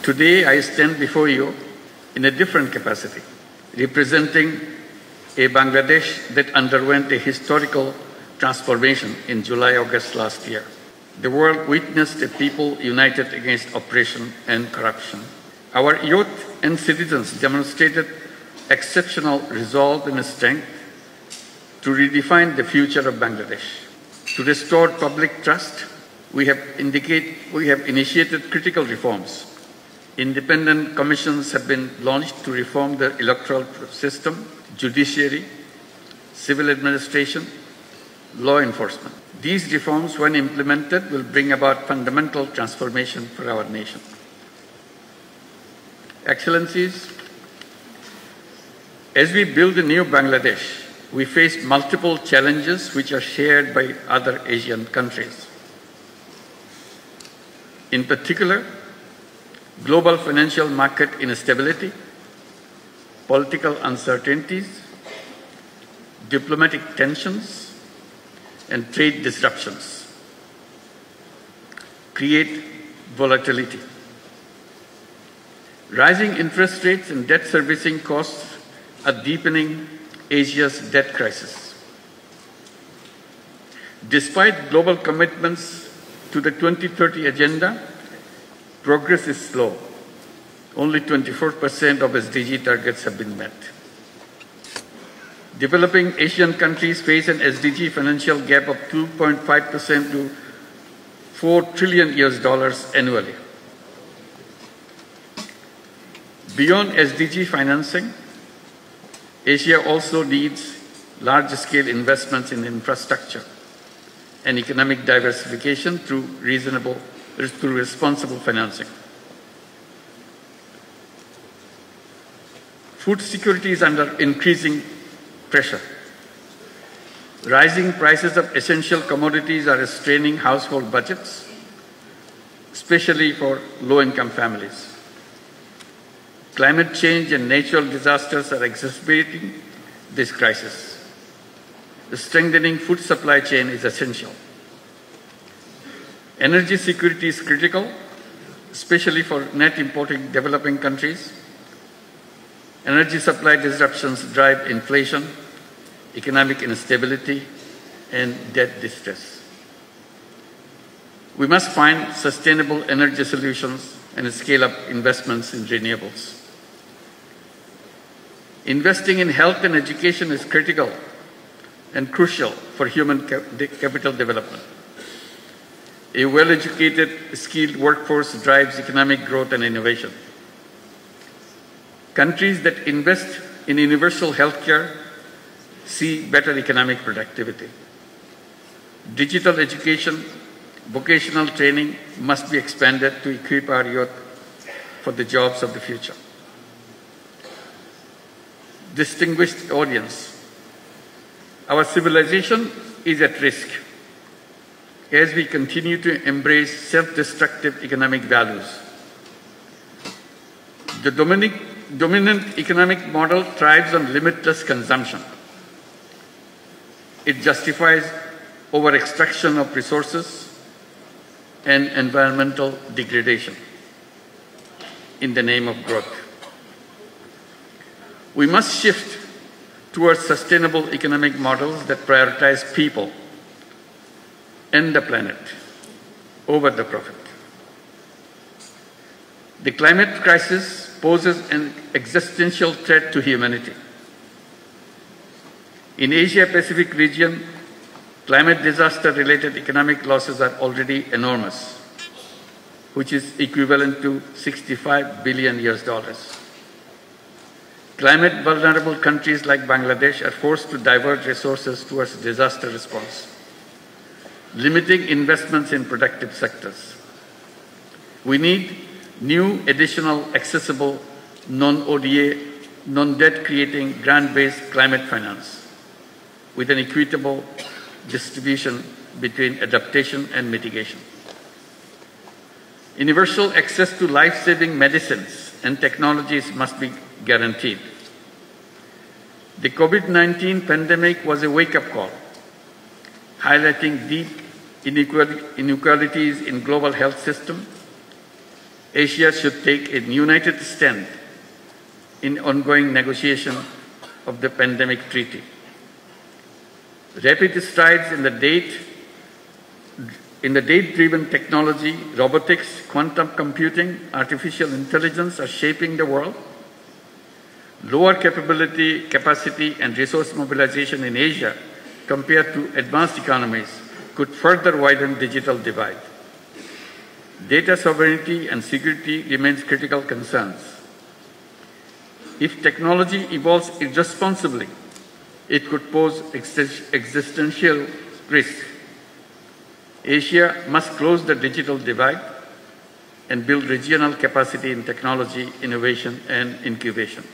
Today, I stand before you in a different capacity, representing a Bangladesh that underwent a historical transformation in July-August last year. The world witnessed a people united against oppression and corruption. Our youth and citizens demonstrated exceptional resolve and strength to redefine the future of Bangladesh. To restore public trust, we have initiated critical reforms. Independent commissions have been launched to reform the electoral system, judiciary, civil administration, law enforcement. These reforms, when implemented, will bring about fundamental transformation for our nation. Excellencies, as we build a new Bangladesh, we face multiple challenges which are shared by other Asian countries. In particular, global financial market instability, political uncertainties, diplomatic tensions, and trade disruptions create volatility. Rising interest rates and debt servicing costs are deepening Asia's debt crisis. Despite global commitments to the 2030 agenda, progress is slow. Only 24% of SDG targets have been met. Developing Asian countries face an SDG financial gap of 2.5% to $4 trillion annually. Beyond SDG financing, Asia also needs large-scale investments in infrastructure and economic diversification through responsible financing. Food security is under increasing pressure. Rising prices of essential commodities are straining household budgets, especially for low-income families. Climate change and natural disasters are exacerbating this crisis. The strengthening food supply chain is essential. Energy security is critical, especially for net importing developing countries. Energy supply disruptions drive inflation, economic instability, and debt distress. We must find sustainable energy solutions and scale up investments in renewables. Investing in health and education is critical and crucial for human capital development. A well-educated, skilled workforce drives economic growth and innovation. Countries that invest in universal healthcare see better economic productivity. Digital education, vocational training must be expanded to equip our youth for the jobs of the future. Distinguished audience, our civilization is at risk as we continue to embrace self-destructive economic values. The dominant economic model thrives on limitless consumption. It justifies over-extraction of resources and environmental degradation in the name of growth. We must shift towards sustainable economic models that prioritize people and the planet over the profit. The climate crisis poses an existential threat to humanity. In Asia-Pacific region, climate disaster-related economic losses are already enormous, which is equivalent to $65 billion. Climate vulnerable countries like Bangladesh are forced to divert resources towards disaster response, limiting investments in productive sectors. We need new, additional, accessible, non-ODA, non-debt creating grant-based climate finance with an equitable distribution between adaptation and mitigation. Universal access to life-saving medicines and technologies must be guaranteed. The COVID-19 pandemic was a wake-up call, highlighting deep inequalities in global health system Asia should take a united stand in ongoing negotiation of the pandemic treaty. Rapid strides in the data-driven technology, robotics, quantum computing, artificial intelligence are shaping the world. Lower capacity and resource mobilization in Asia compared to advanced economies could further widen digital divide. Data sovereignty and security remains critical concerns. If technology evolves irresponsibly, it could pose existential risk. Asia must close the digital divide and build regional capacity in technology, innovation, and incubation.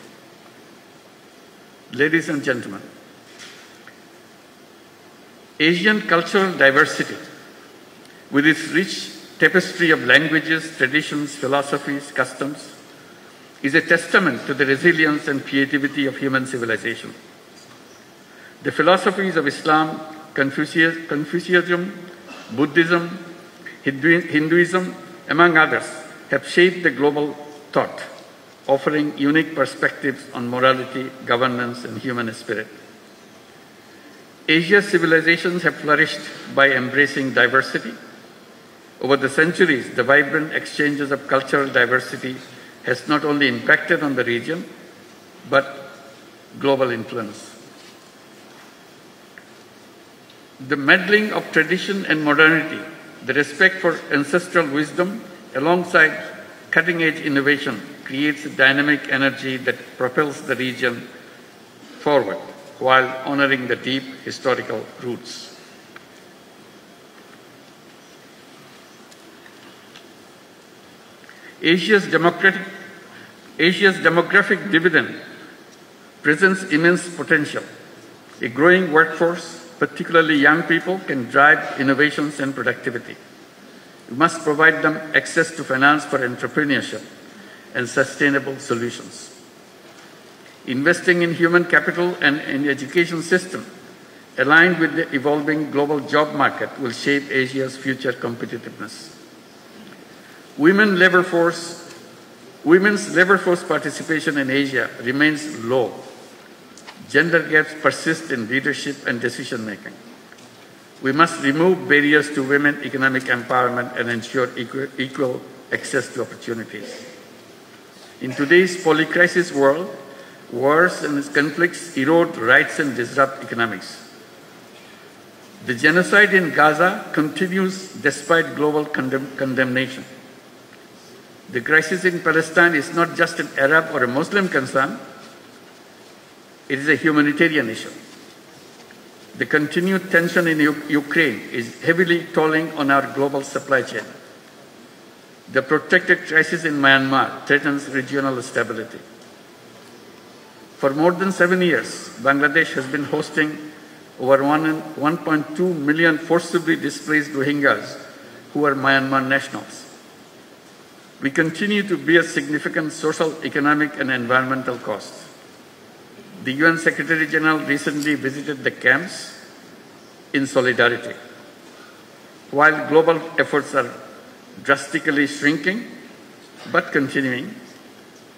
Ladies and gentlemen, Asian cultural diversity, with its rich tapestry of languages, traditions, philosophies, customs, is a testament to the resilience and creativity of human civilization. The philosophies of Islam, Confucianism, Buddhism, Hinduism, among others, have shaped the global thought, offering unique perspectives on morality, governance, and human spirit. Asia's civilizations have flourished by embracing diversity. Over the centuries, the vibrant exchanges of cultural diversity has not only impacted on the region, but global influence. The melding of tradition and modernity, the respect for ancestral wisdom, alongside cutting-edge innovation, creates a dynamic energy that propels the region forward while honoring the deep historical roots. Asia's demographic dividend presents immense potential. A growing workforce, particularly young people, can drive innovations and productivity. We must provide them access to finance for entrepreneurship and sustainable solutions. Investing in human capital and in the education system, aligned with the evolving global job market, will shape Asia's future competitiveness. Women's labor force participation in Asia remains low. Gender gaps persist in leadership and decision-making. We must remove barriers to women economic empowerment and ensure equal access to opportunities. In today's polycrisis world, wars and conflicts erode rights and disrupt economics. The genocide in Gaza continues despite global condemnation. The crisis in Palestine is not just an Arab or a Muslim concern, it is a humanitarian issue. The continued tension in Ukraine is heavily tolling on our global supply chain. The protracted crisis in Myanmar threatens regional stability. For more than 7 years, Bangladesh has been hosting over 1.2 million forcibly displaced Rohingyas who are Myanmar nationals. We continue to bear significant social, economic, and environmental costs. The UN Secretary General recently visited the camps in solidarity. While global efforts are drastically shrinking but continuing,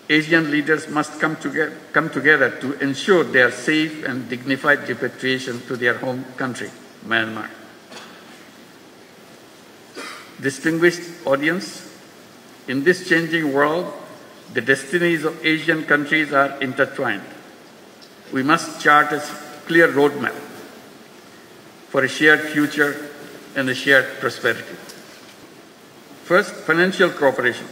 Asian leaders must come together to ensure their safe and dignified repatriation to their home country, Myanmar. Distinguished audience, in this changing world, the destinies of Asian countries are intertwined. We must chart a clear roadmap for a shared future and a shared prosperity. First, financial cooperation.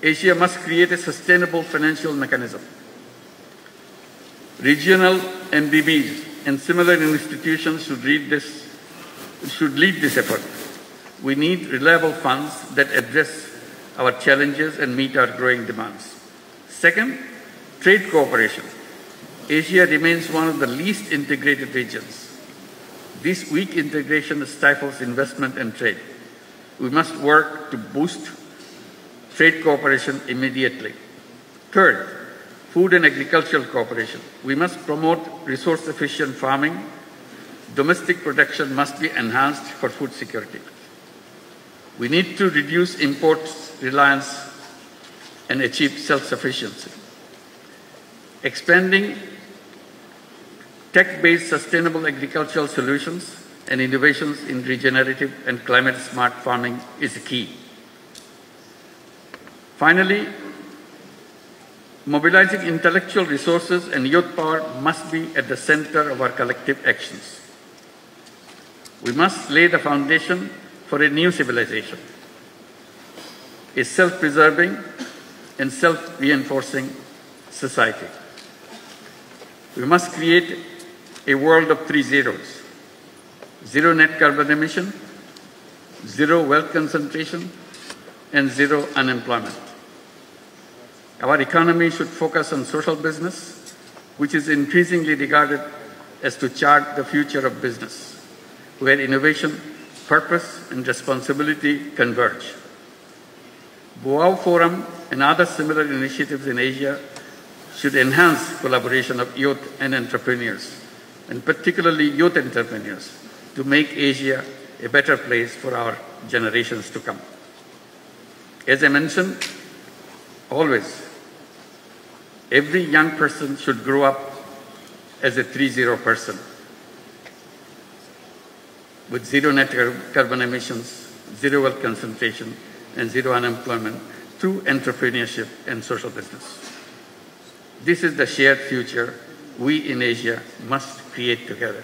Asia must create a sustainable financial mechanism. Regional MDBs and similar institutions should lead this effort. We need reliable funds that address our challenges and meet our growing demands. Second, trade cooperation. Asia remains one of the least integrated regions. This weak integration stifles investment and trade. We must work to boost trade cooperation immediately. Third, food and agricultural cooperation. We must promote resource-efficient farming. Domestic production must be enhanced for food security. We need to reduce imports reliance and achieve self-sufficiency. Expanding tech-based sustainable agricultural solutions and innovations in regenerative and climate-smart farming is key. Finally, mobilizing intellectual resources and youth power must be at the center of our collective actions. We must lay the foundation for a new civilization, a self-preserving and self-reinforcing society. We must create a world of 3 zeros: zero net carbon emission, zero wealth concentration, and zero unemployment. Our economy should focus on social business, which is increasingly regarded as to chart the future of business, where innovation, purpose, and responsibility converge. Boao Forum and other similar initiatives in Asia should enhance collaboration of youth and entrepreneurs, and particularly youth entrepreneurs, to make Asia a better place for our generations to come. As I mentioned, always, every young person should grow up as a 3-0 person, with zero net carbon emissions, zero wealth concentration, and zero unemployment through entrepreneurship and social business. This is the shared future we in Asia must create together.